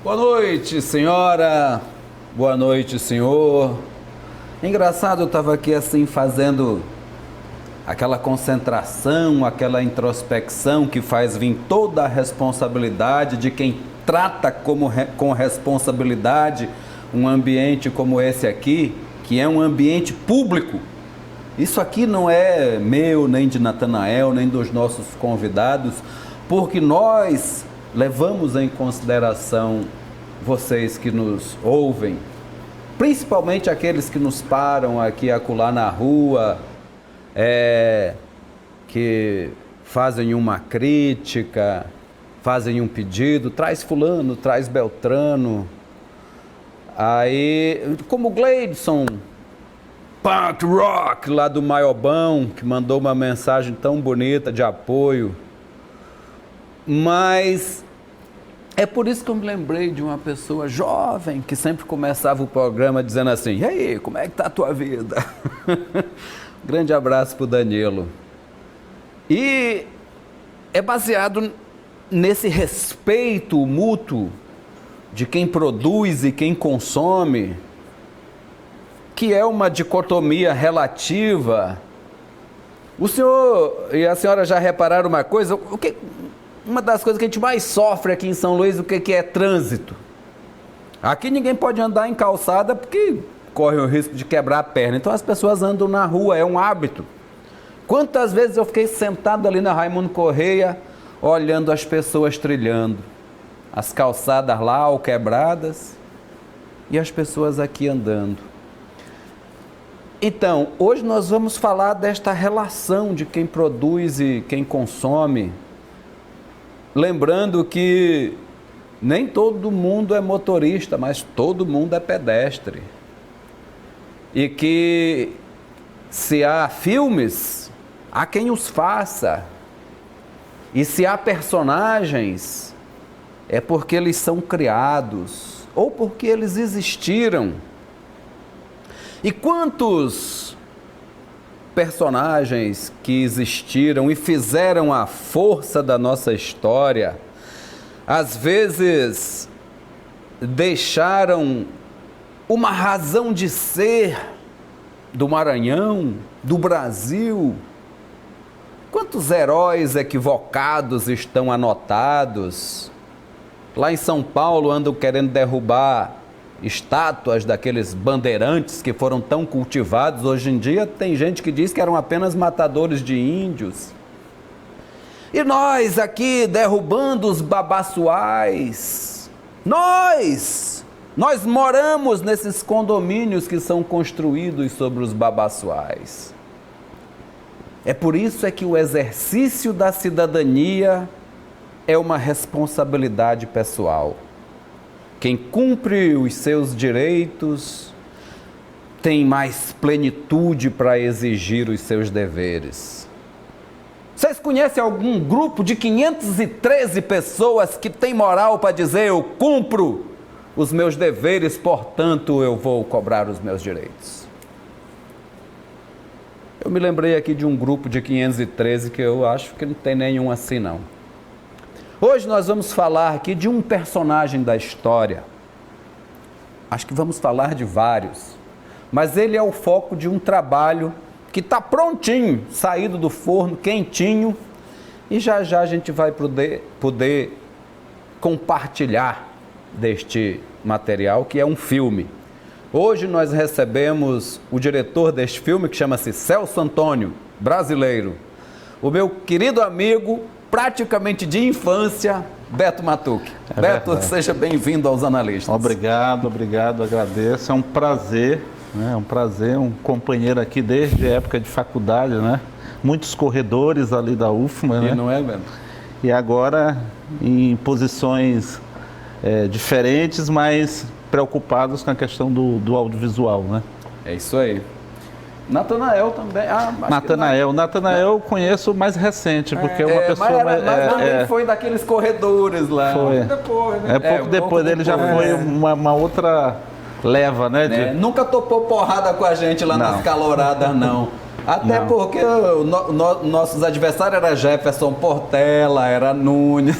Boa noite, senhora. Boa noite, senhor. Engraçado, eu estava aqui assim fazendo aquela concentração, aquela introspecção que faz vir toda a responsabilidade de quem trata com responsabilidade um ambiente como esse aqui, que é um ambiente público. Isso aqui não é meu, nem de Natanael, nem dos nossos convidados, porque nós levamos em consideração vocês que nos ouvem, principalmente aqueles que nos param aqui e acolá na rua, que fazem uma crítica, fazem um pedido, traz fulano, traz Beltrano. Aí, como o Gleidson, punk rock lá do Maiobão, que mandou uma mensagem tão bonita de apoio. Mas é por isso que eu me lembrei de uma pessoa jovem que sempre começava o programa dizendo assim: e aí, como é que tá a tua vida? Grande abraço pro Danilo. E é baseado nesse respeito mútuo de quem produz e quem consome, que é uma dicotomia relativa. O senhor e a senhora já repararam uma coisa? Uma das coisas que a gente mais sofre aqui em São Luís, o que é trânsito? Aqui ninguém pode andar em calçada porque corre o risco de quebrar a perna. Então as pessoas andam na rua, é um hábito. Quantas vezes eu fiquei sentado ali na Raimundo Correia, olhando as pessoas trilhando, as calçadas lá ou quebradas, e as pessoas aqui andando. Então, hoje nós vamos falar desta relação de quem produz e quem consome, lembrando que nem todo mundo é motorista, mas todo mundo é pedestre. E que se há filmes, há quem os faça. E se há personagens, é porque eles são criados ou porque eles existiram. E quantos personagens que existiram e fizeram a força da nossa história, às vezes deixaram uma razão de ser do Maranhão, do Brasil. Quantos heróis equivocados estão anotados? Lá em São Paulo andam querendo derrubar estátuas daqueles bandeirantes que foram tão cultivados. Hoje em dia tem gente que diz que eram apenas matadores de índios. E nós aqui derrubando os babaçuais. Nós moramos nesses condomínios que são construídos sobre os babaçuais. É por isso que o exercício da cidadania é uma responsabilidade pessoal. Quem cumpre os seus direitos tem mais plenitude para exigir os seus deveres. Vocês conhecem algum grupo de 513 pessoas que tem moral para dizer: eu cumpro os meus deveres, portanto eu vou cobrar os meus direitos? Eu me lembrei aqui de um grupo de 513 que eu acho que não tem nenhum assim não. Hoje nós vamos falar aqui de um personagem da história. Acho que vamos falar de vários. Mas ele é o foco de um trabalho que está prontinho, saído do forno, quentinho. E já já a gente vai poder compartilhar deste material, que é um filme. Hoje nós recebemos o diretor deste filme, que chama-se Celso Antônio, brasileiro. O meu querido amigo, praticamente de infância, Beto Matuque. Beto, verdade. Seja bem-vindo aos Analistas. Obrigado, agradeço. É um prazer, né? Um companheiro aqui desde a época de faculdade, né? Muitos corredores ali da UFMA, né? E não é, Beto? E agora em posições diferentes, mas preocupados com a questão do audiovisual, né? É isso aí. Natanael também. Natanael eu conheço mais recente, porque é uma pessoa... Mas também foi daqueles corredores lá. Foi. Depois, né? Pouco depois dele já foi uma outra leva, né? Nunca topou porrada com a gente lá nas caloradas, não. Até Não. porque nossos adversários eram Jefferson Portela, era Nunes.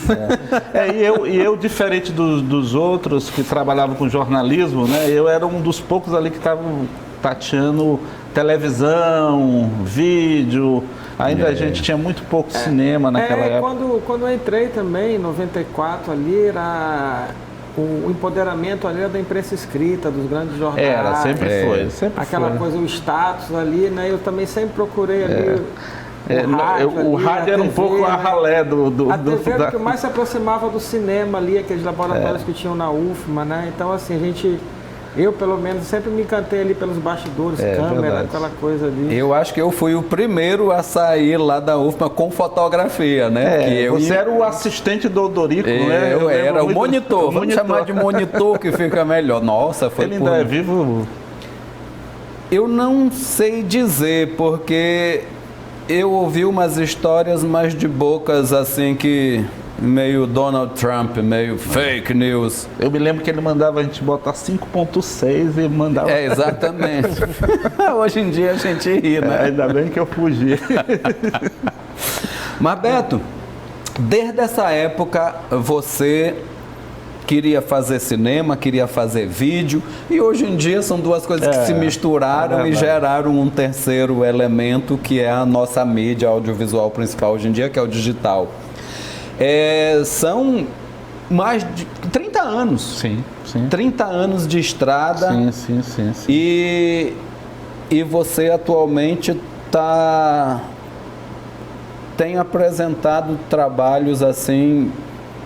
E eu, diferente dos outros que trabalhavam com jornalismo, né? Eu era um dos poucos ali que estavam tateando televisão, vídeo. Ainda a gente tinha muito pouco cinema naquela época. Quando eu entrei também, em 94, ali era... O empoderamento ali era da imprensa escrita, dos grandes jornais. Era, sempre foi. Sempre aquela foi. coisa, o status ali, né? Eu também sempre procurei ali O rádio era um pouco a ralé do... A TV era o que mais se aproximava do cinema ali, aqueles laboratórios que tinham na UFMA, né? Então, assim, eu pelo menos sempre me encantei ali pelos bastidores, câmera, verdade. aquela coisa ali. Eu acho que eu fui o primeiro a sair lá da UFMA com fotografia, né? Você era o assistente do Odorico, né? Eu era o monitor, vamos monitor. chamar de monitor que fica melhor. Nossa, foi Ele ainda é vivo? Eu não sei dizer, porque eu ouvi umas histórias mais de bocas assim que... meio Donald Trump, meio fake news. Eu me lembro que ele mandava a gente botar 5.6 e mandava... Exatamente. Hoje em dia a gente ri, né? Ainda bem que eu fugi. Mas, Beto, desde essa época você queria fazer cinema, queria fazer vídeo, e hoje em dia são duas coisas que se misturaram e geraram um terceiro elemento, que é a nossa mídia audiovisual principal hoje em dia, que é o digital. São mais de 30 anos. Sim. 30 anos de estrada. Sim. E você atualmente tem apresentado trabalhos assim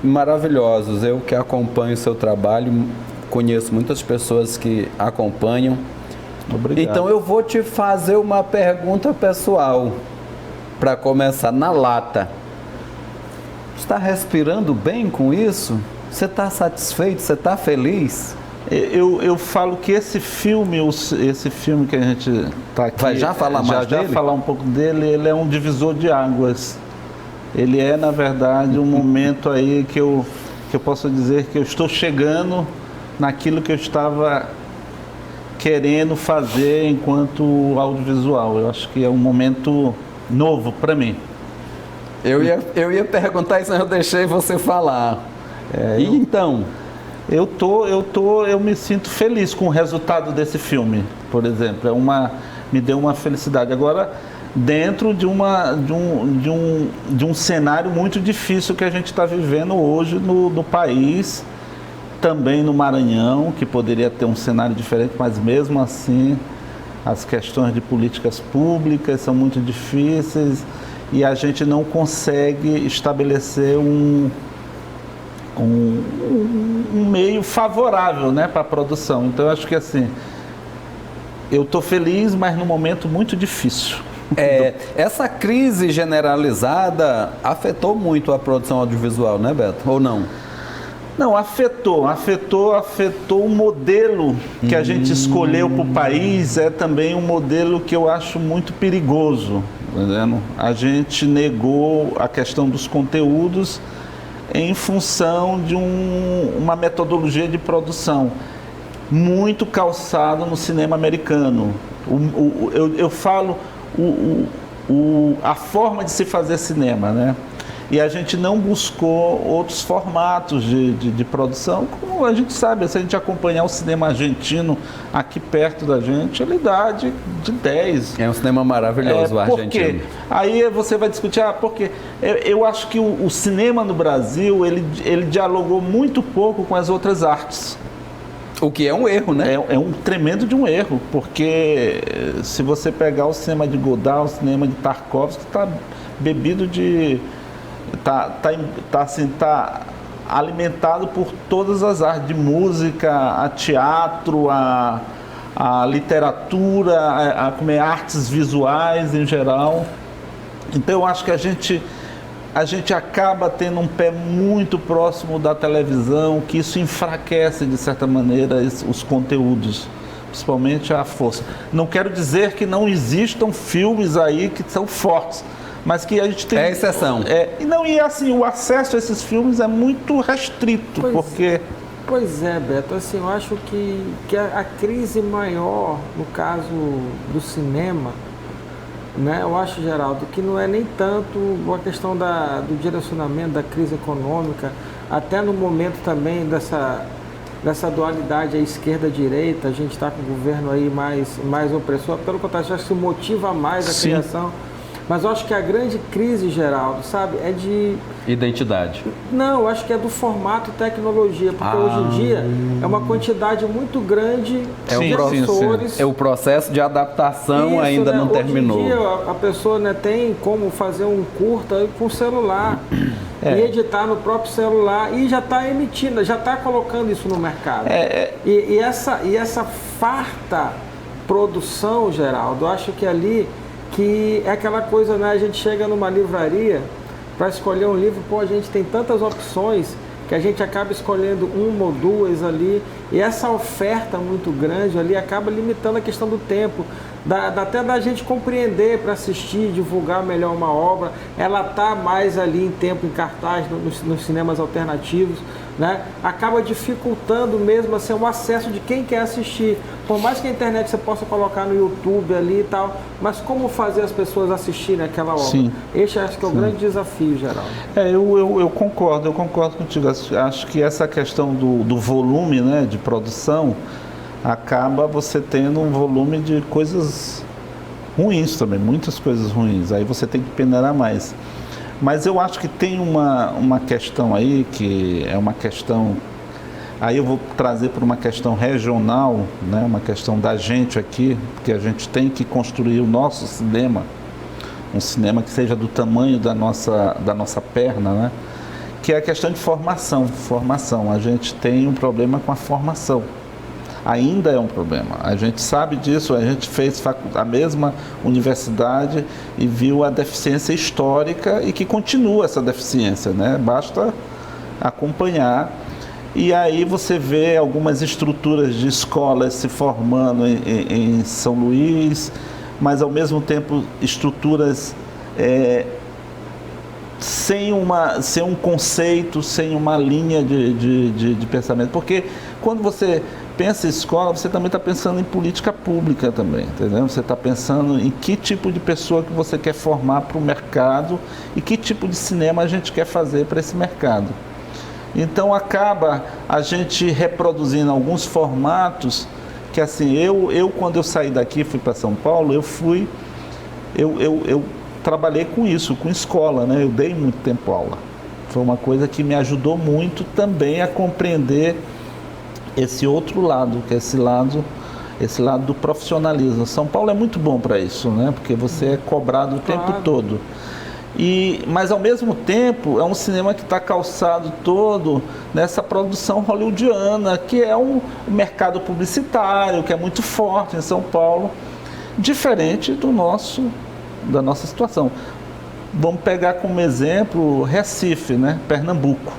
maravilhosos. Eu que acompanho o seu trabalho, conheço muitas pessoas que acompanham. Obrigado. Então eu vou te fazer uma pergunta pessoal, para começar na lata. Está respirando bem com isso? Você está satisfeito? Você está feliz? Eu falo que esse filme que a gente está aqui... Vai já falar mais dele? Já falar um pouco dele, ele é um divisor de águas. Ele é, na verdade, um momento aí que eu posso dizer que eu estou chegando naquilo que eu estava querendo fazer enquanto audiovisual. Eu acho que é um momento novo para mim. Eu ia perguntar isso, mas eu deixei você falar. Então? Eu me sinto feliz com o resultado desse filme, por exemplo. Me deu uma felicidade. Agora, dentro de um cenário muito difícil que a gente está vivendo hoje no país, também no Maranhão, que poderia ter um cenário diferente, mas mesmo assim as questões de políticas públicas são muito difíceis. E a gente não consegue estabelecer um meio favorável, né, para a produção. Então, eu acho que assim, eu estou feliz, mas num momento muito difícil. Essa crise generalizada afetou muito a produção audiovisual, né, Beto? Ou não? Não, afetou o modelo que a gente escolheu para o país, é também um modelo que eu acho muito perigoso. Entendendo? A gente negou a questão dos conteúdos em função de uma metodologia de produção muito calçado no cinema americano. Eu falo a forma de se fazer cinema, né? E a gente não buscou outros formatos de produção. Como a gente sabe, se a gente acompanhar o cinema argentino aqui perto da gente, ele dá de 10. É um cinema maravilhoso, o argentino. Aí você vai discutir, porque eu acho que o cinema no Brasil, ele dialogou muito pouco com as outras artes. O que é um erro, né? É um tremendo de um erro, porque se você pegar o cinema de Godard, o cinema de Tarkovsky, está bebido de... Tá alimentado por todas as artes, de música, a teatro, a literatura, artes visuais em geral. Então eu acho que a gente acaba tendo um pé muito próximo da televisão, que isso enfraquece de certa maneira os conteúdos, principalmente a força. Não quero dizer que não existam filmes aí que são fortes, mas que a gente tem... É exceção. E assim, o acesso a esses filmes é muito restrito, porque... Pois é, Beto, assim, eu acho que a crise maior, no caso do cinema, né? Eu acho, Geraldo, que não é nem tanto a questão do direcionamento da crise econômica, até no momento também dessa dualidade aí, esquerda-direita, a gente está com o governo aí mais opressor, pelo contrário, eu acho que isso motiva mais a criação. Mas eu acho que a grande crise, Geraldo, sabe, é de... Identidade. Não, eu acho que é do formato tecnologia, porque hoje em dia é uma quantidade muito grande de sensores. É o processo de adaptação. Isso, ainda, né? Não terminou. Hoje em dia a pessoa, né, tem como fazer um curta com celular e editar no próprio celular e já está emitindo, já está colocando isso no mercado. E essa farta produção, Geraldo, eu acho que ali que é aquela coisa, né? A gente chega numa livraria para escolher um livro, a gente tem tantas opções que a gente acaba escolhendo uma ou duas ali, e essa oferta muito grande ali acaba limitando a questão do tempo, até da gente compreender para assistir, divulgar melhor uma obra, ela está mais ali em tempo, em cartaz, nos cinemas alternativos, né? Acaba dificultando mesmo assim, o acesso de quem quer assistir. Por mais que a internet você possa colocar no YouTube ali e tal, mas como fazer as pessoas assistirem aquela obra? Sim. Esse acho que é o grande desafio, Geraldo. Eu concordo contigo. Acho que essa questão do volume, né, de produção, acaba você tendo um volume de coisas ruins também, muitas coisas ruins. Aí você tem que peneirar mais. Mas eu acho que tem uma questão aí, que é uma questão... Aí eu vou trazer para uma questão regional, né? Uma questão da gente aqui, porque a gente tem que construir o nosso cinema, um cinema que seja do tamanho da nossa perna, né? Que é a questão de formação. A gente tem um problema com a formação. Ainda é um problema. A gente sabe disso, a gente fez a mesma universidade e viu a deficiência histórica e que continua essa deficiência, né? Basta acompanhar. E aí você vê algumas estruturas de escolas se formando em São Luís, mas ao mesmo tempo estruturas sem um conceito, sem uma linha de pensamento. Porque quando você pensa em escola, você também está pensando em política pública também, entendeu? Você está pensando em que tipo de pessoa que você quer formar para o mercado e que tipo de cinema a gente quer fazer para esse mercado. Então acaba a gente reproduzindo alguns formatos que, assim, eu quando eu saí daqui, fui para São Paulo, eu trabalhei com isso, com escola, né? Eu dei muito tempo aula. Foi uma coisa que me ajudou muito também a compreender esse outro lado, que é esse lado do profissionalismo. São Paulo é muito bom para isso, né? Porque você é cobrado o tempo todo. Mas ao mesmo tempo é um cinema que está calçado todo nessa produção hollywoodiana, que é um mercado publicitário, que é muito forte em São Paulo, diferente da nossa situação. Vamos pegar como exemplo Recife, né? Pernambuco,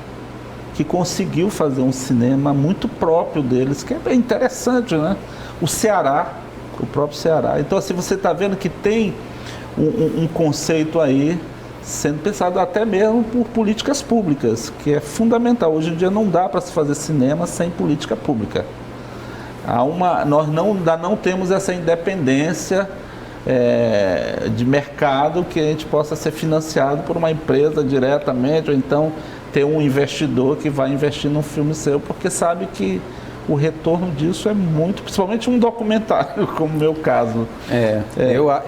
que conseguiu fazer um cinema muito próprio deles, que é bem interessante, né? O Ceará, o próprio Ceará. Então, assim, você está vendo que tem um conceito aí sendo pensado até mesmo por políticas públicas, que é fundamental. Hoje em dia não dá para se fazer cinema sem política pública. Nós ainda não temos essa independência de mercado que a gente possa ser financiado por uma empresa diretamente, ou então ter um investidor que vai investir num filme seu, porque sabe que o retorno disso é muito, principalmente um documentário, como o meu caso.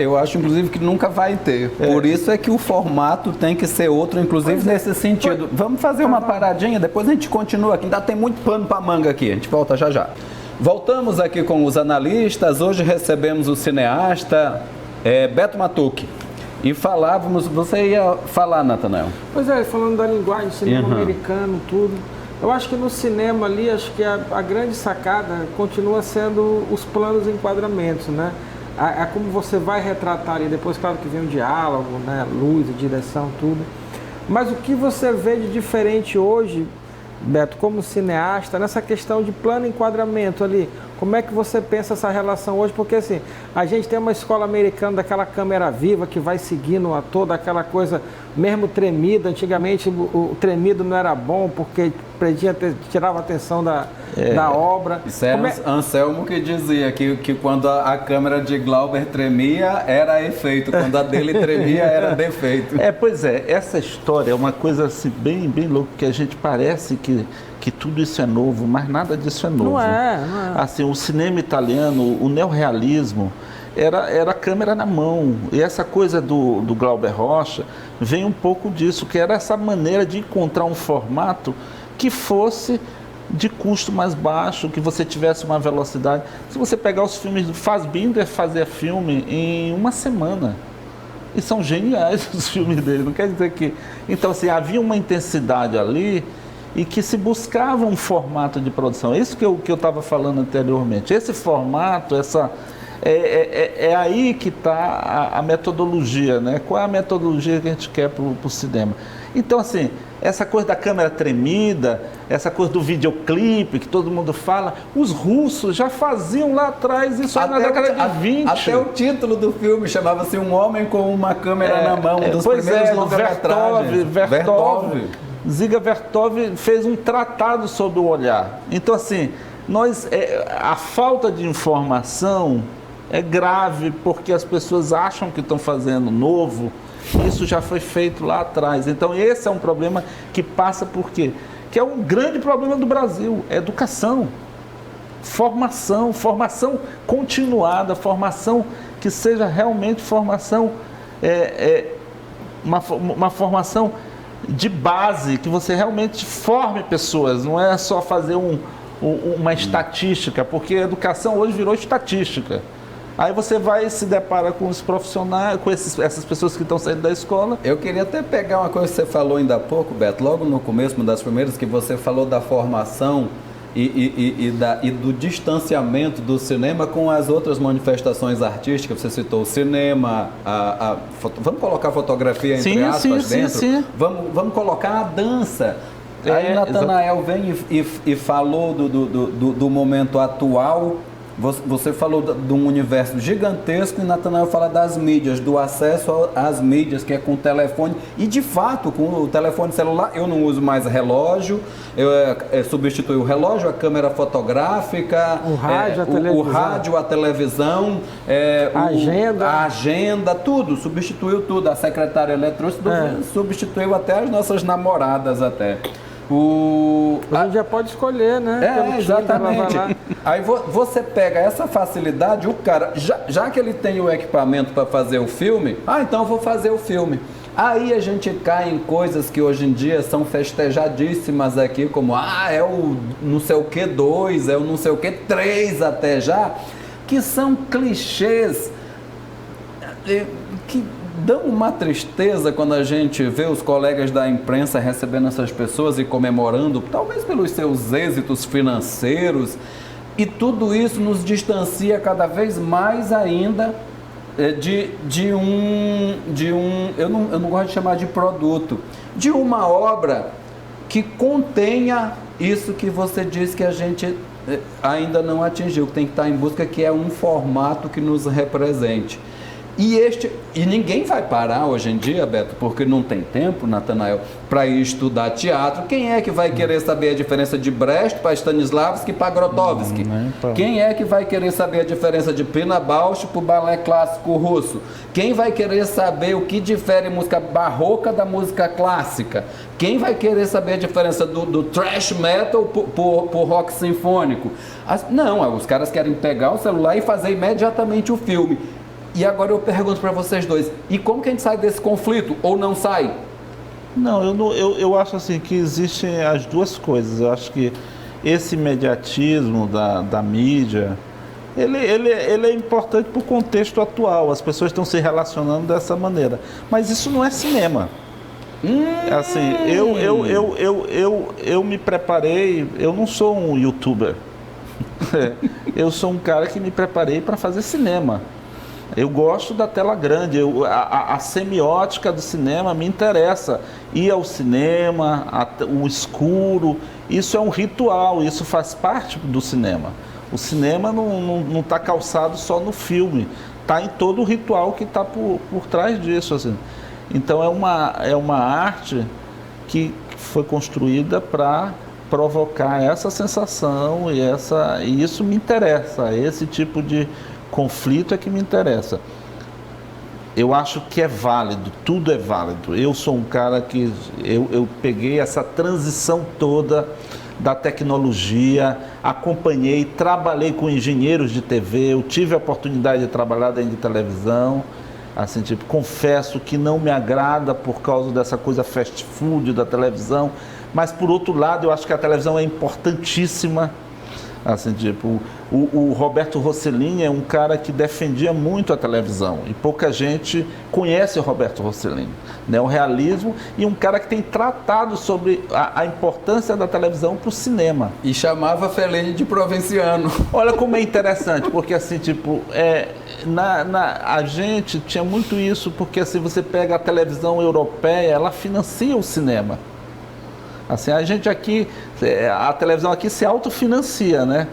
Eu acho, inclusive, que nunca vai ter. Por isso é que o formato tem que ser outro, inclusive nesse sentido. Vamos fazer uma paradinha, depois a gente continua aqui. Ainda tem muito pano para manga aqui, a gente volta já já. Voltamos aqui com os analistas. Hoje recebemos o cineasta Beto Matucki. E falávamos, você ia falar, Natanael? Pois é, falando da linguagem, cinema americano, tudo. Eu acho que no cinema ali, acho que a grande sacada continua sendo os planos e enquadramentos, né? Como você vai retratar ali, depois claro que vem o diálogo, né? Luz, direção, tudo. Mas o que você vê de diferente hoje, Beto, como cineasta, nessa questão de plano e enquadramento ali, Como é que você pensa essa relação hoje? Porque assim, a gente tem uma escola americana daquela câmera viva que vai seguindo o ator, daquela coisa mesmo tremida. Antigamente o tremido não era bom porque tirava a atenção da obra. Isso é Anselmo que dizia que quando a câmera de Glauber tremia era efeito, quando a dele tremia era defeito. Pois é, essa história é uma coisa assim, bem, bem louca, que a gente parece que tudo isso é novo, mas nada disso é novo. Não é. Assim, o cinema italiano, o neorrealismo, era a câmera na mão. E essa coisa do Glauber Rocha vem um pouco disso, que era essa maneira de encontrar um formato que fosse de custo mais baixo, que você tivesse uma velocidade. Se você pegar os filmes do Fassbinder, fazia filme em uma semana. E são geniais os filmes dele, não quer dizer que... Então, assim, havia uma intensidade ali e que se buscava um formato de produção. É isso que eu estava falando anteriormente. Esse formato, é aí que está a metodologia, né? Qual é a metodologia que a gente quer para o cinema? Então, assim, essa coisa da câmera tremida, essa coisa do videoclipe que todo mundo fala, os russos já faziam lá atrás isso aí na década de 20. Até o título do filme chamava-se Um Homem com uma Câmera na Mão, um dos primeiros longa-metragens. Vertov. Ziga Vertov fez um tratado sobre o olhar. Então, assim, a falta de informação é grave porque as pessoas acham que estão fazendo novo. Isso já foi feito lá atrás. Então, esse é um problema que passa por quê? Que é um grande problema do Brasil, é educação, formação continuada, formação que seja realmente formação, uma formação de base, que você realmente forme pessoas, não é só fazer uma estatística, porque a educação hoje virou estatística. Aí você vai se depara com os profissionais, com essas pessoas que estão saindo da escola. Eu queria até pegar uma coisa que você falou ainda há pouco, Beto, logo no começo, uma das primeiras, que você falou da formação e do distanciamento do cinema com as outras manifestações artísticas. Você citou o cinema, vamos colocar a fotografia entre aspas dentro? Sim. Vamos colocar a dança. Aí Natanael vem e falou do momento atual. Você falou de um universo gigantesco e Natanael fala das mídias, do acesso às mídias, que é com o telefone. E, de fato, com o telefone celular, eu não uso mais relógio, eu substituí o relógio, a câmera fotográfica, o rádio, a televisão, a agenda, tudo, substituiu tudo. A secretária eletrônica substituiu até as nossas namoradas até. A gente já pode escolher, né? Exatamente. Aí você pega essa facilidade, o cara, já que ele tem o equipamento para fazer o filme, então eu vou fazer o filme. Aí a gente cai em coisas que hoje em dia são festejadíssimas aqui, como é o não sei o que 2, é o não sei o que 3 até já, que são clichês que dão uma tristeza quando a gente vê os colegas da imprensa recebendo essas pessoas e comemorando, talvez pelos seus êxitos financeiros, e tudo isso nos distancia cada vez mais ainda eu não gosto de chamar de produto, de uma obra que contenha isso que você disse que a gente ainda não atingiu, que tem que estar em busca, que é um formato que nos represente. E ninguém vai parar hoje em dia, Beto, porque não tem tempo, Natanael, para ir estudar teatro. Quem é que vai querer saber a diferença de Brecht para Stanislavski para Grotowski? Quem é que vai querer saber a diferença de Pina Bausch para o balé clássico russo? Quem vai querer saber o que difere música barroca da música clássica? Quem vai querer saber a diferença do thrash metal por rock sinfônico? Não, os caras querem pegar o celular e fazer imediatamente o filme. E agora eu pergunto para vocês dois, e como que a gente sai desse conflito, ou não sai? Não, eu acho assim que existem as duas coisas. Eu acho que esse imediatismo da mídia, ele é importante para o contexto atual. As pessoas estão se relacionando dessa maneira. Mas isso não é cinema. Assim, eu me preparei, eu não sou um youtuber. Eu sou um cara que me preparei para fazer cinema. Eu gosto da tela grande, a semiótica do cinema me interessa. Ir ao cinema, o escuro, isso é um ritual, isso faz parte do cinema. O cinema não está calçado só no filme, está em todo o ritual que está por trás disso. Assim. Então é uma arte que foi construída para provocar essa sensação e isso me interessa, esse tipo de conflito é que me interessa. Eu acho que é válido, tudo é válido. Eu sou um cara que eu peguei essa transição toda da tecnologia, acompanhei, trabalhei com engenheiros de TV, eu tive a oportunidade de trabalhar dentro de televisão, assim, tipo, confesso que não me agrada por causa dessa coisa fast food da televisão, mas por outro lado eu acho que a televisão é importantíssima, assim, tipo, o Roberto Rossellini é um cara que defendia muito a televisão e pouca gente conhece o Roberto Rossellini, né? O realismo e um cara que tem tratado sobre a importância da televisão para o cinema. E chamava Fellini de provinciano. Olha como é interessante, porque assim, tipo, a gente tinha muito isso, porque assim, você pega a televisão europeia, ela financia o cinema. Assim, a gente aqui, a televisão aqui se autofinancia, né?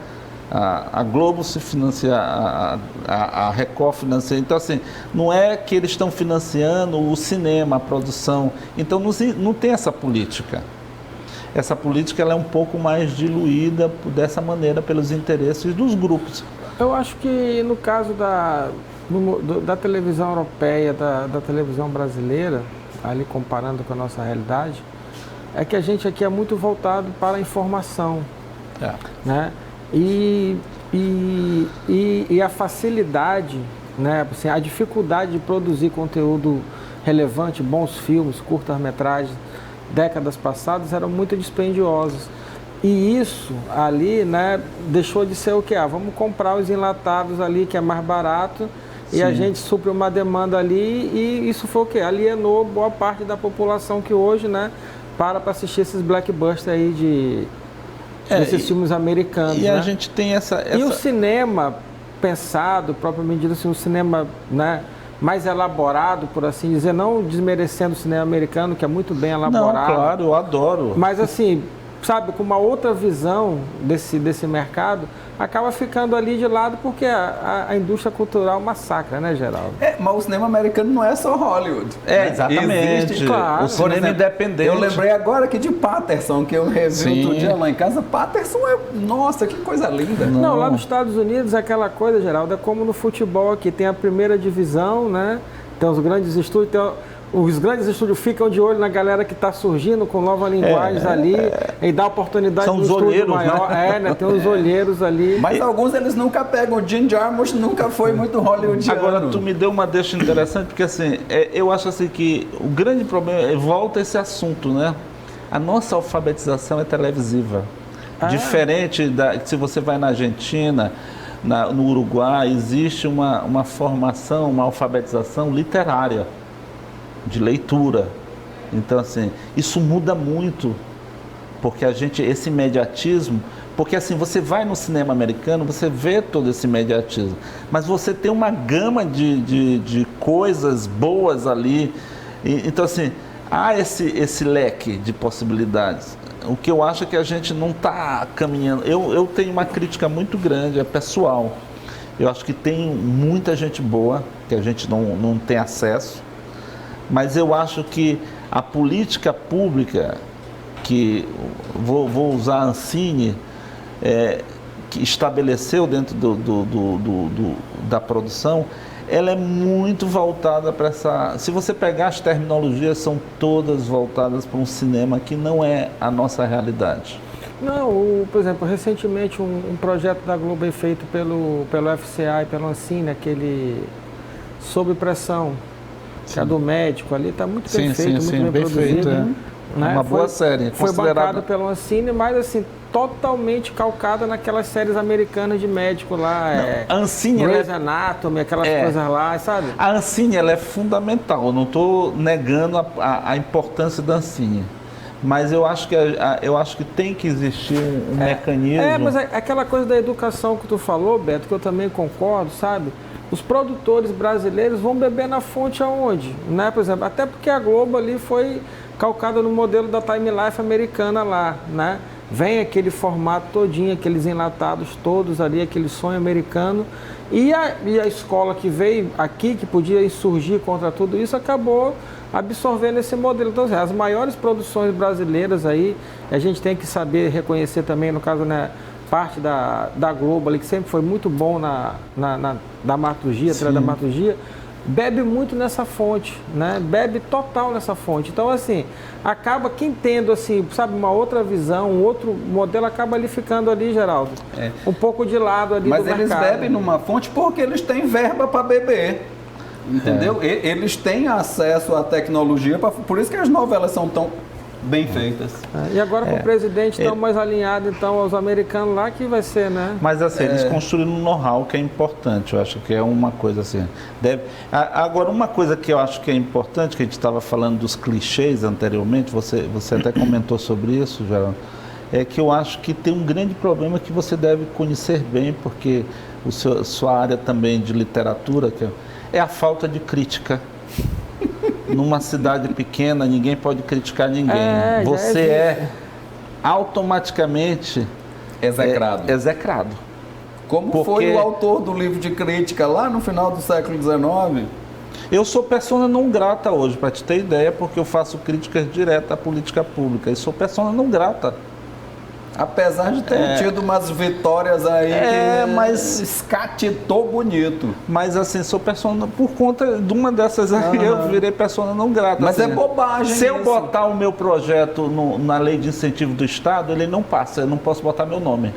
A Globo se financia, a Record financia. Então, assim, não é que eles estão financiando o cinema, a produção. Então, não tem essa política. Essa política ela é um pouco mais diluída dessa maneira pelos interesses dos grupos. Eu acho que no caso da televisão europeia, da televisão brasileira, ali comparando com a nossa realidade, é que a gente aqui é muito voltado para a informação, né? E a facilidade, né? Assim, a dificuldade de produzir conteúdo relevante, bons filmes, curtas-metragens, décadas passadas eram muito dispendiosos. E isso ali, né, deixou de ser o que? Vamos comprar os enlatados ali, que é mais barato, e Sim. a gente supre uma demanda ali, e isso foi o que? Alienou boa parte da população que hoje, né, para assistir esses blockbusters aí desses filmes americanos. E né? a gente tem essa... E o cinema pensado, propriamente dito, assim, um cinema, né, mais elaborado, por assim dizer, não desmerecendo o cinema americano, que é muito bem elaborado. Não, claro, eu adoro. Mas assim, sabe, com uma outra visão desse mercado, acaba ficando ali de lado porque a indústria cultural massacra, né, Geraldo? Mas o cinema americano não é só Hollywood. Exatamente. Existe, claro. O cinema independente. Eu lembrei agora aqui de Paterson, que eu revi outro dia lá em casa. Paterson nossa, que coisa linda. Não, lá nos Estados Unidos, aquela coisa, Geraldo, é como no futebol aqui, tem a primeira divisão, né? Tem os grandes estúdios, os grandes estúdios ficam de olho na galera que está surgindo com novas linguagens ali e dá oportunidade São de os olheiros, maior. Né? Tem os olheiros ali. Mas alguns eles nunca pegam. O Jim Jarmusch nunca foi muito hollywoodiano. Agora, tu me deu uma deixa interessante, porque assim, eu acho assim que o grande problema, volta esse assunto, né? A nossa alfabetização é televisiva. Diferente se você vai na Argentina, no Uruguai, existe uma formação, uma alfabetização literária, de leitura. Então, assim, isso muda muito, porque esse imediatismo, porque assim, você vai no cinema americano, você vê todo esse imediatismo, mas você tem uma gama de coisas boas ali, então assim, há esse leque de possibilidades. O que eu acho é que a gente não está caminhando, eu tenho uma crítica muito grande, é pessoal, eu acho que tem muita gente boa, que a gente não tem acesso, mas eu acho que a política pública, que vou usar a Ancine, que estabeleceu dentro da produção, ela é muito voltada para essa... Se você pegar as terminologias, são todas voltadas para um cinema que não é a nossa realidade. Não, por exemplo, recentemente um projeto da Globo é feito pelo FCA e pelo Ancine, aquele Sob Pressão, que é do médico ali, está muito bem feito, muito bem produzido. Né? Uma boa série. Foi bancado pelo Ancine, mas assim, totalmente calcada naquelas séries americanas de médico lá. Ancine, Grey's Anatomy, aquelas coisas lá, sabe? A Ancine, ela é fundamental, eu não estou negando a importância da Ancine. Mas eu acho que tem que existir um mecanismo... mas aquela coisa da educação que tu falou, Beto, que eu também concordo, sabe? Os produtores brasileiros vão beber na fonte aonde? Né? Por exemplo, até porque a Globo ali foi calcada no modelo da Time Life americana lá, né? vem aquele formato todinho, aqueles enlatados todos ali, aquele sonho americano. E a escola que veio aqui, que podia insurgir contra tudo isso, acabou absorvendo esse modelo. Então, as maiores produções brasileiras aí, a gente tem que saber reconhecer também, no caso, né, parte da Globo ali, que sempre foi muito bom na dramaturgia, teledramaturgia, bebe muito nessa fonte, né? Bebe total nessa fonte. Então, assim, acaba quem tendo, assim, sabe, uma outra visão, um outro modelo, acaba ali ficando ali, Geraldo, um pouco de lado ali do mercado. Mas eles bebem numa fonte porque eles têm verba para beber, entendeu? Eles têm acesso à tecnologia, por isso que as novelas são tão bem feitas. E agora com o presidente estão mais alinhado então aos americanos lá, que vai ser, né? Mas assim, eles construíram um know-how que é importante, eu acho que é uma coisa assim. Agora, uma coisa que eu acho que é importante, que a gente estava falando dos clichês anteriormente, você até comentou sobre isso, Geraldo, é que eu acho que tem um grande problema que você deve conhecer bem, porque sua área também de literatura, que é a falta de crítica. Numa cidade pequena, ninguém pode criticar ninguém. Você é automaticamente execrado. Como foi o autor do livro de crítica lá no final do século XIX? Eu sou persona não grata hoje, para te ter ideia, porque eu faço críticas diretas à política pública. E sou persona não grata. Apesar de ter tido umas vitórias aí mas escatitou bonito. Mas assim, sou persona, por conta de uma dessas aí, eu virei persona não grata. Mas assim, é bobagem. Se eu botar o meu projeto na lei de incentivo do Estado, ele não passa, eu não posso botar meu nome.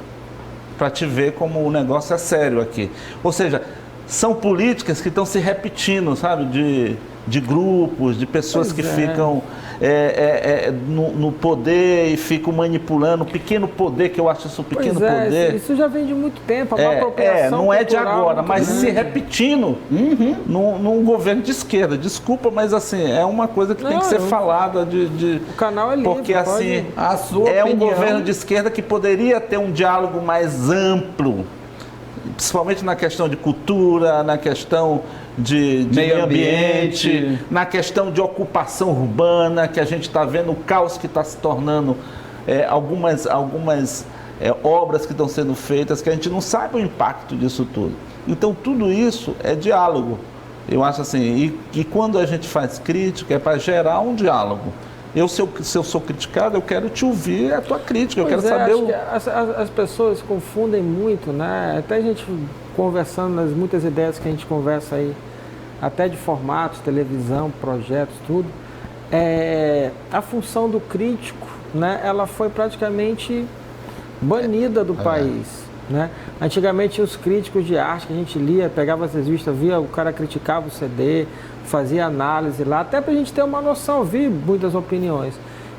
Para te ver como o negócio é sério aqui. Ou seja, são políticas que estão se repetindo, sabe? De grupos, de pessoas que ficam no poder e ficam manipulando, pequeno poder, que eu acho isso pequeno poder. Isso já vem de muito tempo, uma apropriação não é de cultural, agora, mas se repetindo num governo de esquerda. Desculpa, mas assim, é uma coisa que tem que ser falada O canal é livre, porque assim, a sua é opinião. Um governo de esquerda que poderia ter um diálogo mais amplo, principalmente na questão de cultura, na questão de meio ambiente, na questão de ocupação urbana, que a gente está vendo o caos que está se tornando, algumas obras que estão sendo feitas, que a gente não sabe o impacto disso tudo. Então, tudo isso é diálogo. Eu acho assim, e quando a gente faz crítica, é para gerar um diálogo. Se eu sou criticado, eu quero te ouvir a tua crítica, eu quero saber as pessoas confundem muito, né? Até a gente conversando nas muitas ideias que a gente conversa aí, até de formatos, televisão, projetos, tudo. A função do crítico, né? Ela foi praticamente banida do país, né? Antigamente os críticos de arte que a gente lia, pegava as revistas, via o cara criticava o CD, fazia análise lá, até para a gente ter uma noção, ouvir muitas opiniões.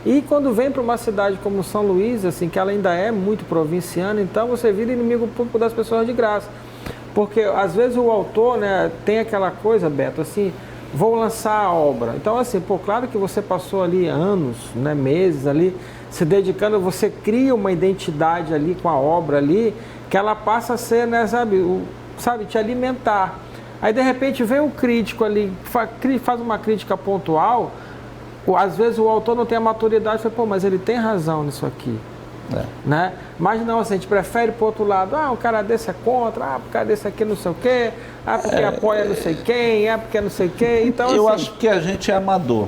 E quando vem para uma cidade como São Luís, assim, que ela ainda é muito provinciana, então você vira inimigo público das pessoas de graça. Porque às vezes o autor, né, tem aquela coisa, Beto, assim, vou lançar a obra. Então, assim, claro que você passou ali anos, né, meses ali, se dedicando, você cria uma identidade ali com a obra ali, que ela passa a ser, né, sabe, te alimentar. Aí, de repente, vem um crítico ali, faz uma crítica pontual, às vezes o autor não tem a maturidade, fala, mas ele tem razão nisso aqui. Né? Mas não, assim, a gente prefere para o outro lado, o cara desse é contra, o cara desse aqui não sei o quê, porque apoia não sei quem, porque não sei quem. Então, eu assim, acho que a gente é amador.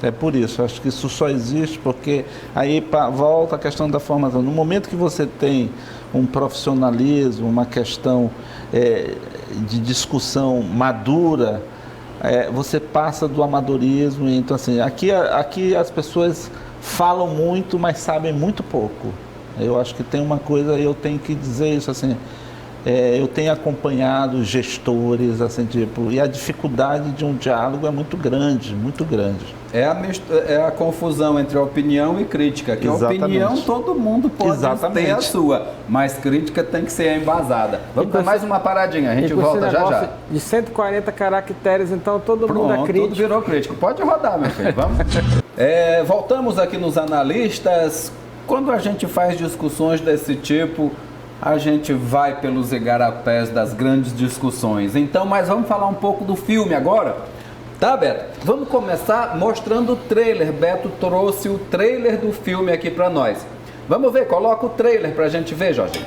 É por isso, acho que isso só existe porque aí volta a questão da formação. No momento que você tem um profissionalismo, uma questão de discussão madura, você passa do amadorismo. Então, assim, aqui as pessoas falam muito, mas sabem muito pouco. Eu acho que tem uma coisa, eu tenho que dizer isso, assim, eu tenho acompanhado gestores, assim, tipo, e a dificuldade de um diálogo é muito grande, muito grande. É a confusão entre opinião e crítica, que a opinião todo mundo pode ter a sua, mas crítica tem que ser embasada. Vamos dar mais uma paradinha, a gente volta já já. De 140 caracteres, então todo mundo é crítico. Tudo virou crítico. Pode rodar, meu filho, vamos. Voltamos aqui nos analistas. Quando a gente faz discussões desse tipo, a gente vai pelos igarapés das grandes discussões. Então, mas vamos falar um pouco do filme agora? Tá, Beto? Vamos começar mostrando o trailer. Beto trouxe o trailer do filme aqui para nós. Vamos ver, coloca o trailer pra gente ver, Jorge.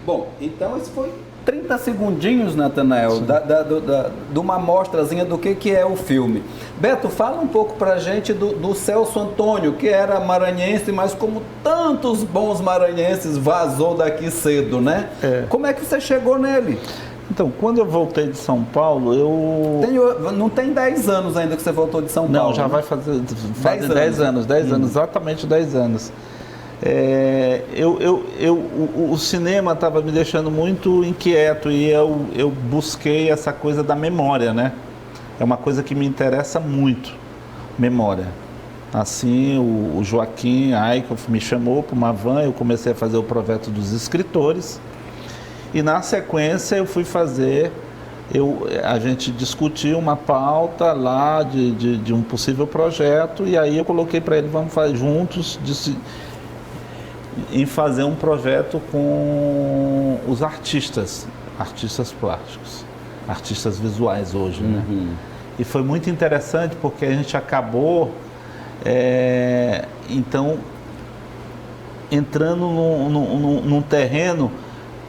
Bom, então esse foi 30 segundinhos, Natanael, de uma amostrazinha do que é o filme. Beto, fala um pouco pra gente do Celso Antônio, que era maranhense, mas como tantos bons maranhenses, vazou daqui cedo, né? Como é que você chegou nele? Então, quando eu voltei de São Paulo, Não tem 10 anos ainda que você voltou de São Paulo? Não, já vai fazer 10 anos, exatamente 10 anos. O cinema estava me deixando muito inquieto e eu busquei essa coisa da memória, né? É uma coisa que me interessa muito, memória. Assim, o Joaquim Eickhoff me chamou para uma van, eu comecei a fazer o projeto dos escritores e na sequência eu fui fazer, a gente discutiu uma pauta lá de um possível projeto e aí eu coloquei para ele, vamos fazer juntos, em fazer um projeto com os artistas plásticos, artistas visuais hoje, né? E foi muito interessante porque a gente acabou, então, entrando num terreno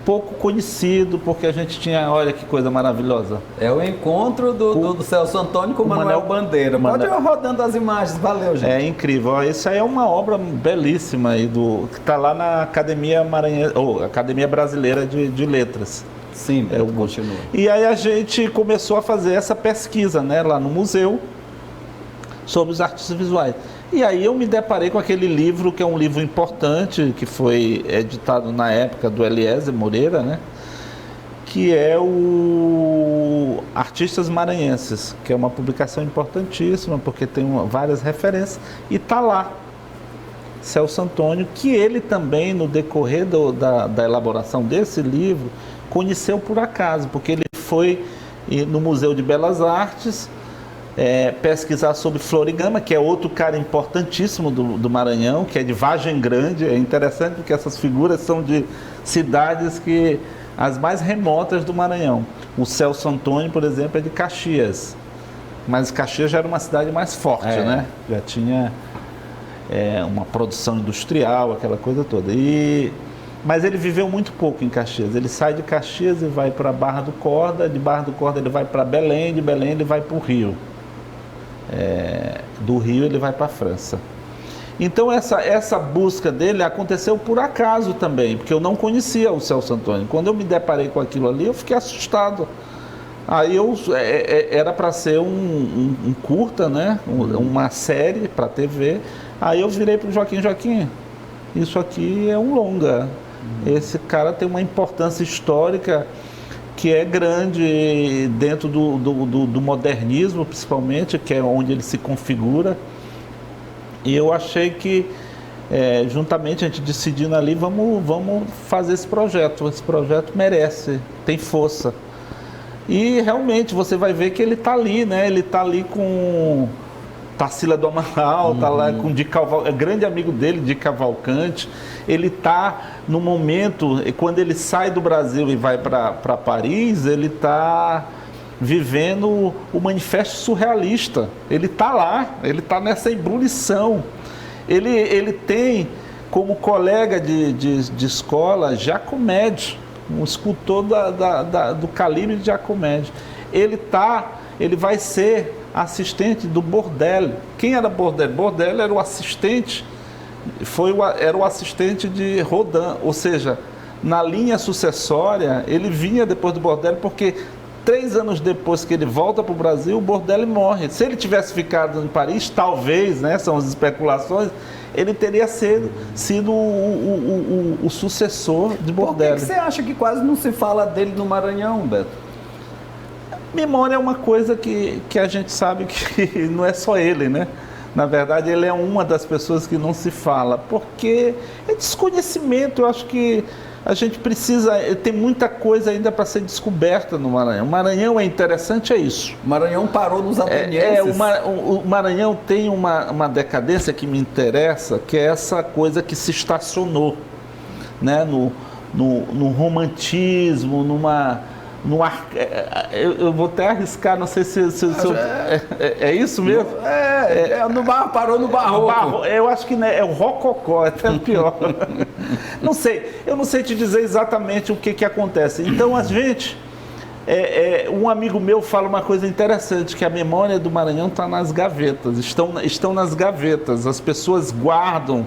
pouco conhecido, porque a gente tinha, olha que coisa maravilhosa. É o encontro do Celso Antônio com o Manuel Bandeira. Pode ir rodando as imagens, valeu, gente. É incrível. Isso aí é uma obra belíssima aí que está lá na Academia Academia Brasileira de Letras. Sim, continua. E aí a gente começou a fazer essa pesquisa, né, lá no museu sobre os artistas visuais. E aí eu me deparei com aquele livro, que é um livro importante, que foi editado na época do Eliezer Moreira, né? Que é o Artistas Maranhenses, que é uma publicação importantíssima, porque tem várias referências, e está lá, Celso Antônio, que ele também, no decorrer da elaboração desse livro, conheceu por acaso, porque ele foi no Museu de Belas Artes, pesquisar sobre Florigama, que é outro cara importantíssimo do Maranhão, que é de Vargem Grande. É interessante porque essas figuras são de cidades as mais remotas do Maranhão. O Celso Antônio, por exemplo, é de Caxias, mas Caxias já era uma cidade mais forte, né? Já tinha uma produção industrial, aquela coisa toda. Mas ele viveu muito pouco em Caxias. Ele sai de Caxias e vai para Barra do Corda, de Barra do Corda ele vai para Belém, de Belém ele vai para o Rio. Do Rio ele vai para a França. Então essa busca dele aconteceu por acaso também, porque eu não conhecia o Celso Antônio. Quando eu me deparei com aquilo ali, eu fiquei assustado. Aí era para ser um curta, né? Uma série para TV. Aí eu virei para o Joaquim, isso aqui é um longa. Esse cara tem uma importância histórica que é grande dentro do modernismo, principalmente, que é onde ele se configura. E eu achei que, juntamente, a gente decidindo ali, vamos fazer esse projeto. Esse projeto merece, tem força. E, realmente, você vai ver que ele está ali, né? Ele está ali com Tarsila do Amaral, está lá com Di Cavalcante, é grande amigo dele, Di Cavalcante. Ele está no momento, quando ele sai do Brasil e vai para Paris, ele está vivendo o manifesto surrealista. Ele está lá, ele está nessa ebulição. Ele tem como colega de escola Giacometti, um escultor do calibre de Giacometti. Ele vai ser assistente do Bordelli. Quem era Bordelli? Bordelli era o assistente, era o assistente de Rodin, ou seja, na linha sucessória, ele vinha depois do Bordelli, porque 3 anos depois que ele volta para o Brasil, o Bordelli morre. Se ele tivesse ficado em Paris, talvez, né, são as especulações, ele teria sido o sucessor de Bordelli. Por que você acha que quase não se fala dele no Maranhão, Beto? Memória é uma coisa que a gente sabe que não é só ele, né? Na verdade, ele é uma das pessoas que não se fala, porque é desconhecimento. Eu acho que a gente precisa, tem muita coisa ainda para ser descoberta no Maranhão. O Maranhão é interessante, é isso. O Maranhão parou nos atenienses. O Maranhão tem uma decadência que me interessa, que é essa coisa que se estacionou, né? No romantismo, eu vou até arriscar, não sei se é isso mesmo? Parou no barroco. Eu acho que é o rococó, é até pior. Não sei, eu não sei te dizer exatamente o que acontece. Então, a gente, um amigo meu fala uma coisa interessante, que a memória do Maranhão está nas gavetas, estão nas gavetas, as pessoas guardam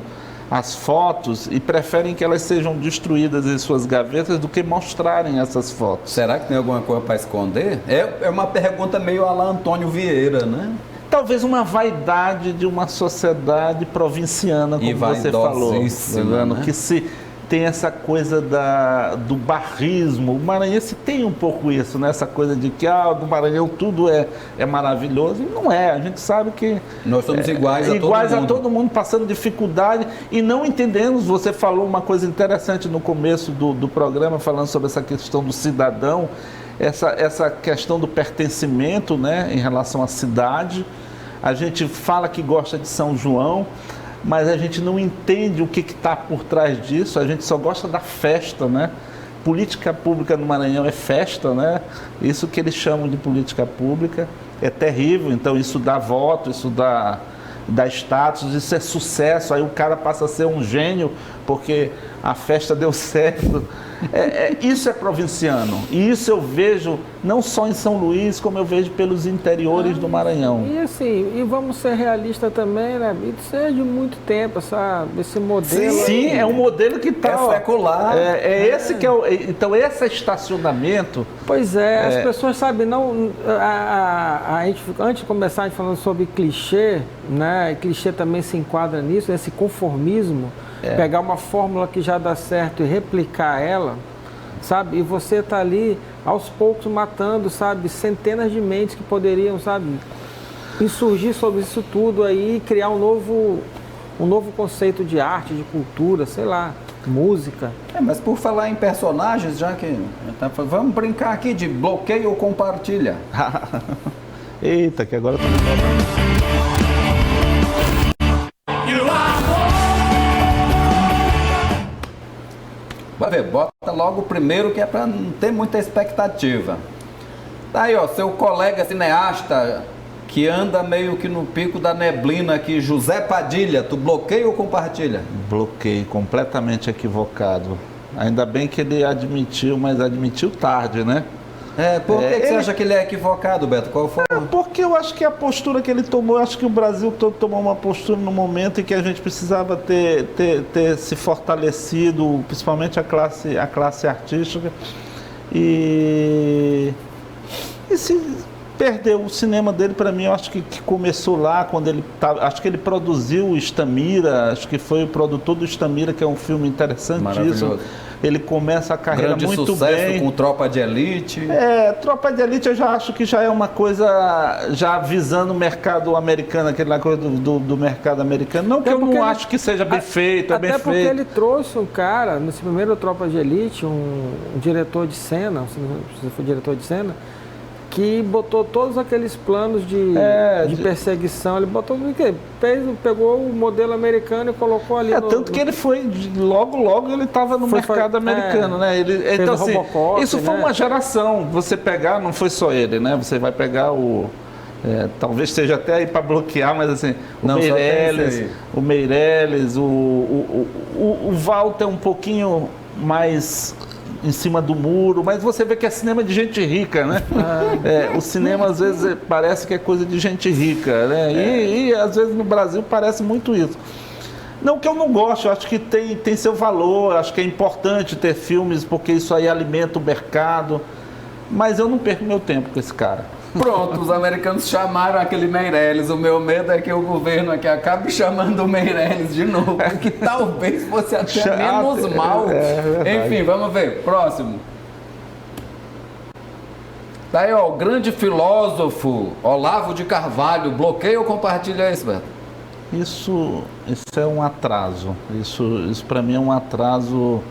as fotos e preferem que elas sejam destruídas em suas gavetas do que mostrarem essas fotos. Será que tem alguma coisa para esconder? É uma pergunta meio à la Antônio Vieira, né? Talvez uma vaidade de uma sociedade provinciana, como você falou, né? Que se tem essa coisa do barrismo. O maranhense tem um pouco isso, né? Essa coisa de que do Maranhão tudo é maravilhoso. E não é, a gente sabe que nós somos iguais a todo mundo, passando dificuldade e não entendemos. Você falou uma coisa interessante no começo do programa, falando sobre essa questão do cidadão, essa questão do pertencimento, né, em relação à cidade. A gente fala que gosta de São João, mas a gente não entende o que está por trás disso, a gente só gosta da festa, né? Política pública no Maranhão é festa, né? Isso que eles chamam de política pública é terrível, então isso dá voto, isso dá status, isso é sucesso, aí o cara passa a ser um gênio porque a festa deu certo. Isso é provinciano, e isso eu vejo não só em São Luís, como eu vejo pelos interiores do Maranhão. E assim, vamos ser realistas também, né? Isso é de muito tempo, esse modelo. Sim, é um modelo que está... É secular. Esse que é então, esse estacionamento... Pois as pessoas sabem, não... antes de começar, a gente falando sobre clichê, né? E clichê também se enquadra nisso, esse conformismo. Pegar uma fórmula que já dá certo e replicar ela, sabe? E você tá ali, aos poucos, matando, sabe? Centenas de mentes que poderiam, sabe? Insurgir sobre isso tudo aí e criar um novo conceito de arte, de cultura, sei lá, música. Mas por falar em personagens, já que... Vamos brincar aqui de bloqueio ou compartilha. Eita, que agora eu tô me Vai ver, bota logo o primeiro, que é para não ter muita expectativa. Tá aí, ó, seu colega cineasta que anda meio que no pico da neblina aqui, José Padilha, tu bloqueia ou compartilha? Bloqueio, completamente equivocado. Ainda bem que ele admitiu, mas admitiu tarde, né? Por que você acha que ele é equivocado, Beto? Qual foi? Porque eu acho que a postura que ele tomou, eu acho que o Brasil todo tomou uma postura no momento em que a gente precisava ter se fortalecido, principalmente a classe artística, e se perdeu. O cinema dele, para mim, eu acho que começou lá, quando acho que ele produziu o Estamira, acho que foi o produtor do Estamira, que é um filme interessantíssimo. Ele começa a carreira grande muito sucesso bem. Com Tropa de Elite. Tropa de Elite eu já acho que já é uma coisa já visando o mercado americano, aquela coisa do mercado americano. Não que eu não acho que seja bem feito, é bem feito. Até porque ele trouxe um cara, nesse primeiro Tropa de Elite, um diretor de cena, se for diretor de cena, que botou todos aqueles planos de perseguição, ele botou o quê? Pegou o modelo americano e colocou ali. Tanto que ele foi, logo ele estava no mercado americano, né? Então, assim, Robocop, isso foi uma geração. Você pegar, não foi só ele, né? Você vai pegar talvez seja até aí para bloquear, mas assim, o Meirelles, o Walter um pouquinho mais em cima do muro, mas você vê que é cinema de gente rica, né? O cinema às vezes parece que é coisa de gente rica, né? E às vezes no Brasil parece muito isso. Não que eu não gosto, eu acho que tem seu valor, acho que é importante ter filmes porque isso aí alimenta o mercado, mas eu não perco meu tempo com esse cara. Pronto, os americanos chamaram aquele Meirelles. O meu medo é que o governo aqui acabe chamando o Meirelles de novo, que talvez fosse até menos mal. Enfim, vamos ver. Próximo. Tá aí, ó, o grande filósofo Olavo de Carvalho. Bloqueia ou compartilha isso, Beto? Isso é um atraso. Isso para mim é um atraso.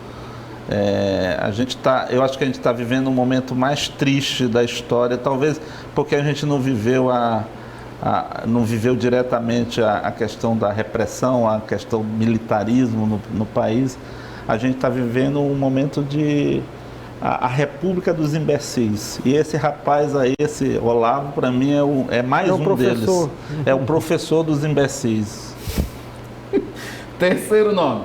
Eu acho que a gente está vivendo um momento mais triste da história, talvez porque a gente não viveu não viveu diretamente a questão da repressão, a questão do militarismo no país. A gente está vivendo um momento de a República dos Imbecis. E esse rapaz aí, esse Olavo, para mim é mais um deles. É o professor dos imbecis. Terceiro nome.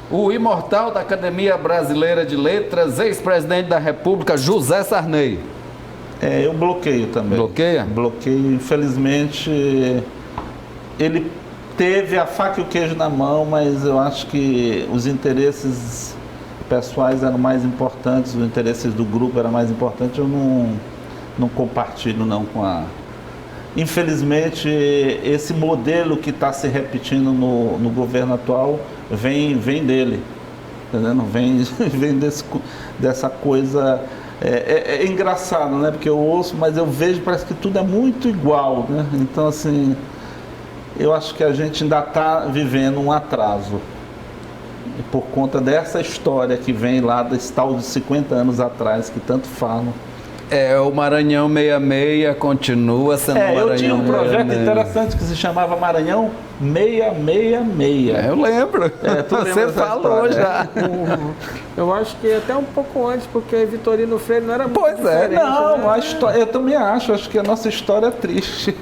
O imortal da Academia Brasileira de Letras, ex-presidente da República, José Sarney. Eu bloqueio também. Bloqueia? Bloqueio. Infelizmente, ele teve a faca e o queijo na mão, mas eu acho que os interesses pessoais eram mais importantes, os interesses do grupo eram mais importantes. Eu não compartilho não com a... Infelizmente, esse modelo que está se repetindo no governo atual vem dele, entendeu? Vem dessa coisa... É engraçado, né? Porque eu ouço, mas eu vejo, parece que tudo é muito igual, né? Então, assim, eu acho que a gente ainda está vivendo um atraso. E por conta dessa história que vem lá desse tal de 50 anos atrás, que tanto falam. O Maranhão 66 continua sendo Maranhão 66. Eu tinha um projeto interessante que se chamava Maranhão 666. Eu lembro. Você falou já. Eu acho que até um pouco antes, porque Vitorino Freire não era muito diferente. Não, né? a história, eu também acho que a nossa história é triste.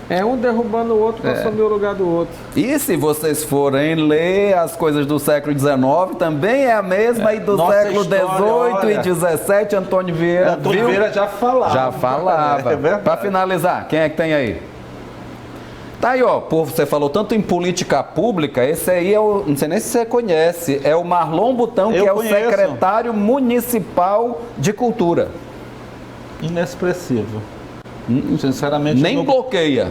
É um derrubando o outro para assumir o lugar do outro. E se vocês forem ler as coisas do século XIX, também é a mesma, e do século XVIII e XVII, Antônio Vieira. Antônio Vieira já falava. Já falava. Para finalizar, quem é que tem aí? Tá aí, ó, você falou tanto em política pública, esse aí não sei nem se você conhece, é o Marlon Butão, que é o secretário municipal de cultura. Inexpressivo. Sinceramente, nem bloqueia.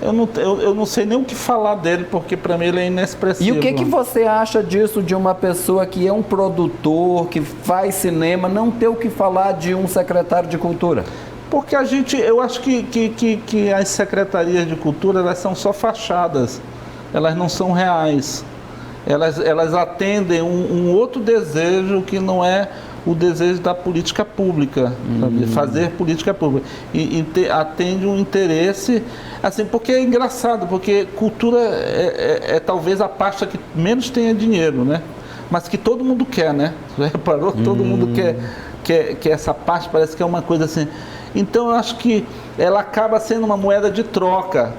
Eu não sei nem o que falar dele, porque para mim ele é inexpressivo. E o que você acha disso, de uma pessoa que é um produtor, que faz cinema, não ter o que falar de um secretário de cultura? Porque eu acho que as secretarias de cultura, elas são só fachadas, elas não são reais. Elas atendem um outro desejo que não é o desejo da política pública, sabe? Fazer política pública. Atende um interesse, assim, porque é engraçado, porque cultura é talvez a pasta que menos tenha dinheiro, né? Mas que todo mundo quer, né? Você reparou? Todo mundo quer essa parte, parece que é uma coisa assim. Então eu acho que ela acaba sendo uma moeda de troca.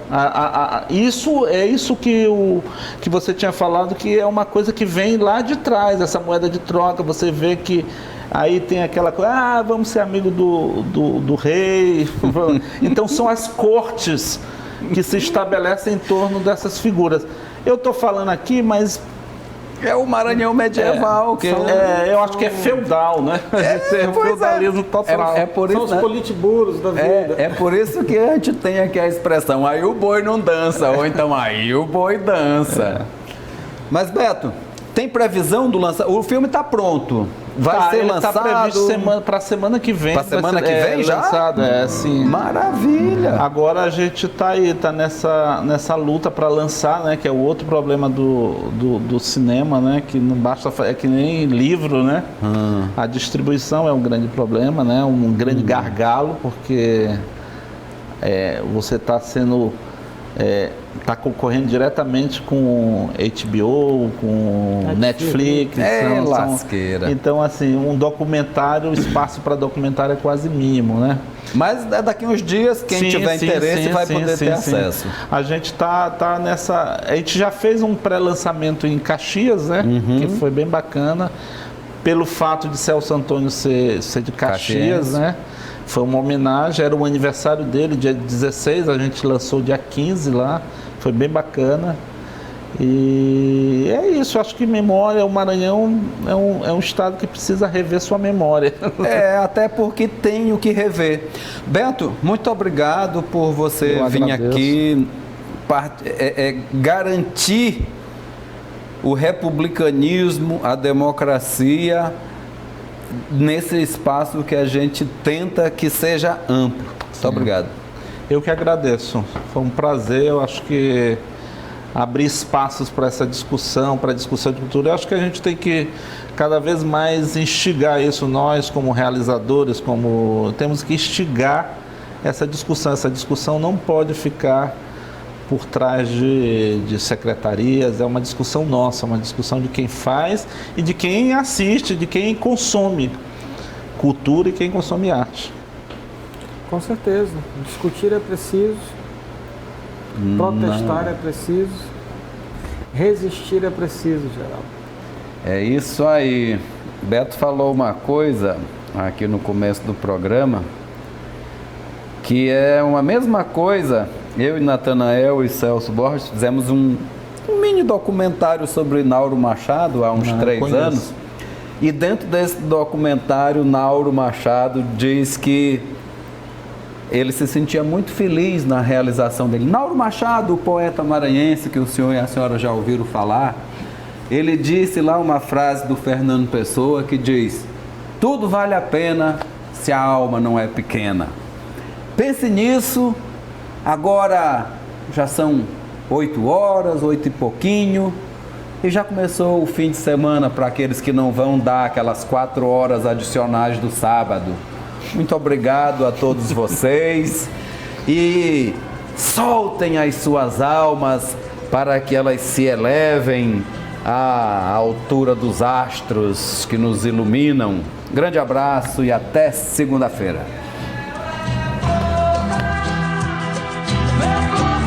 Isso que você tinha falado, que é uma coisa que vem lá de trás, essa moeda de troca. Você vê que aí tem aquela coisa, vamos ser amigo do rei. Então são as cortes que se estabelecem em torno dessas figuras. Eu estou falando aqui, mas... É o Maranhão medieval. Eu acho que é feudal, né? É o feudalismo total. Por isso, são os politburos da vida. É por isso que a gente tem aqui a expressão, aí o boi não dança, ou então aí o boi dança. Mas, Beto, tem previsão do lançamento? O filme está pronto. Vai ser lançado? Está previsto para a semana que vem. Para a semana que vem já? Lançado, sim. Maravilha! Agora a gente está nessa luta para lançar, né? Que é o outro problema do cinema, né? Que não basta, é que nem livro, né? A distribuição é um grande problema, né? Um grande gargalo, porque você está sendo... está concorrendo diretamente com HBO, com Netflix. Lasqueira. Então, assim, um documentário, o espaço para documentário é quase mínimo, né? Mas daqui uns dias, quem tiver interesse vai poder ter acesso. A gente tá nessa... A gente já fez um pré-lançamento em Caxias, né? Que foi bem bacana. Pelo fato de Celso Antônio ser de Caxias, né? Foi uma homenagem, era o aniversário dele, dia 16, a gente lançou dia 15 lá, foi bem bacana. E é isso, acho que memória, o Maranhão é um estado que precisa rever sua memória. Até porque tem o que rever. Beto, muito obrigado por você vir aqui garantir o republicanismo, a democracia, nesse espaço que a gente tenta que seja amplo. Muito obrigado. Eu que agradeço. Foi um prazer. Eu acho que abrir espaços para essa discussão, para a discussão de cultura. Eu acho que a gente tem que cada vez mais instigar isso, nós como realizadores, temos que instigar essa discussão. Essa discussão não pode ficar por trás de secretarias, é uma discussão nossa, uma discussão de quem faz e de quem assiste, de quem consome cultura e quem consome arte. Com certeza. Discutir é preciso, protestar é preciso, resistir é preciso, Geraldo. É isso aí. Beto falou uma coisa aqui no começo do programa, que é uma mesma coisa. Eu e Natanael e Celso Borges fizemos um mini documentário sobre Nauro Machado há uns 3 anos. E dentro desse documentário, Nauro Machado diz que ele se sentia muito feliz na realização dele. Nauro Machado, o poeta maranhense que o senhor e a senhora já ouviram falar, ele disse lá uma frase do Fernando Pessoa que diz: tudo vale a pena se a alma não é pequena. Pense nisso. Agora já são 8 horas, 8 e pouquinho, e já começou o fim de semana para aqueles que não vão dar aquelas 4 horas adicionais do sábado. Muito obrigado a todos vocês e soltem as suas almas para que elas se elevem à altura dos astros que nos iluminam. Grande abraço e até segunda-feira.